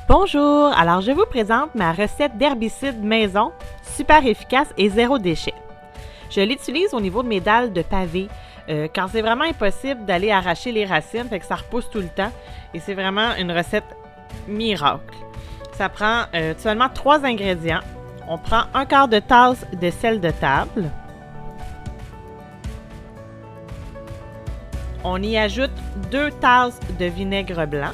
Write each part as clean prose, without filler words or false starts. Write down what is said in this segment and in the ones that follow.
Bonjour! Alors, je vous présente ma recette d'herbicide maison, super efficace et zéro déchet. Je l'utilise au niveau de mes dalles de pavé, quand c'est vraiment impossible d'aller arracher les racines, fait que ça repousse tout le temps. Et c'est vraiment une recette miracle. Ça prend seulement 3 ingrédients. On prend un quart de tasse de sel de table. On y ajoute 2 tasses de vinaigre blanc.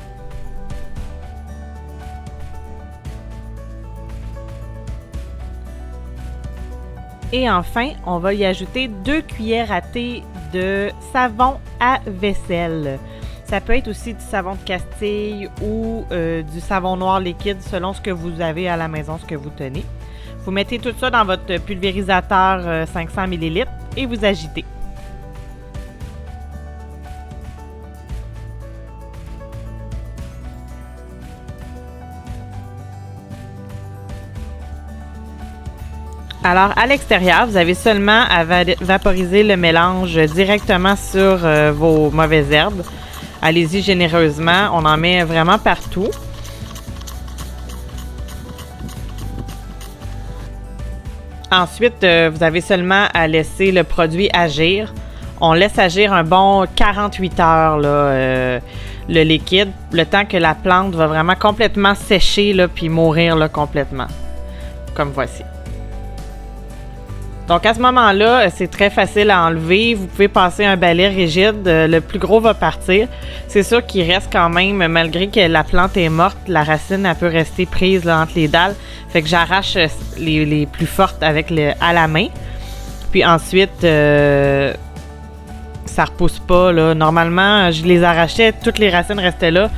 Et enfin, on va y ajouter 2 cuillères à thé de savon à vaisselle. Ça peut être aussi du savon de Castille ou du savon noir liquide selon ce que vous avez à la maison, ce que vous tenez. Vous mettez tout ça dans votre pulvérisateur 500 ml et vous agitez. Alors, à l'extérieur, vous avez seulement à vaporiser le mélange directement sur vos mauvaises herbes. Allez-y généreusement, on en met vraiment partout. Ensuite, vous avez seulement à laisser le produit agir. On laisse agir un bon 48 heures là, le liquide, le temps que la plante va vraiment complètement sécher là, puis mourir là, complètement, comme voici. Donc, à ce moment-là, c'est très facile à enlever. Vous pouvez passer un balai rigide. Le plus gros va partir. C'est sûr qu'il reste quand même, malgré que la plante est morte, la racine, elle peut rester prise là, entre les dalles. Fait que j'arrache les plus fortes à la main. Puis ensuite, ça repousse pas, là. Normalement, je les arrachais, toutes les racines restaient là.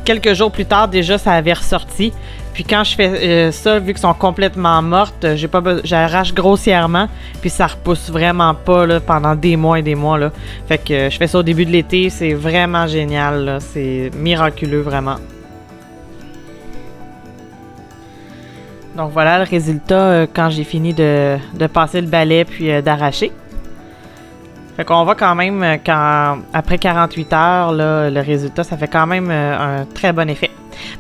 Quelques jours plus tard, déjà, ça avait ressorti. Puis quand je fais ça, vu qu'elles sont complètement mortes, j'arrache grossièrement, puis ça repousse vraiment pas là, pendant des mois et des mois. Là. Fait que je fais ça au début de l'été, c'est vraiment génial. Là. C'est miraculeux, vraiment. Donc voilà le résultat quand j'ai fini de passer le balai puis d'arracher. Fait qu'on voit quand même après 48 heures, là, le résultat, ça fait quand même un très bon effet.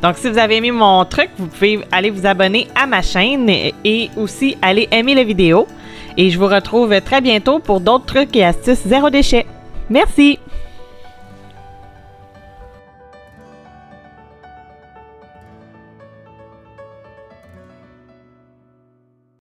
Donc, si vous avez aimé mon truc, vous pouvez aller vous abonner à ma chaîne et aussi aller aimer la vidéo. Et je vous retrouve très bientôt pour d'autres trucs et astuces zéro déchet. Merci!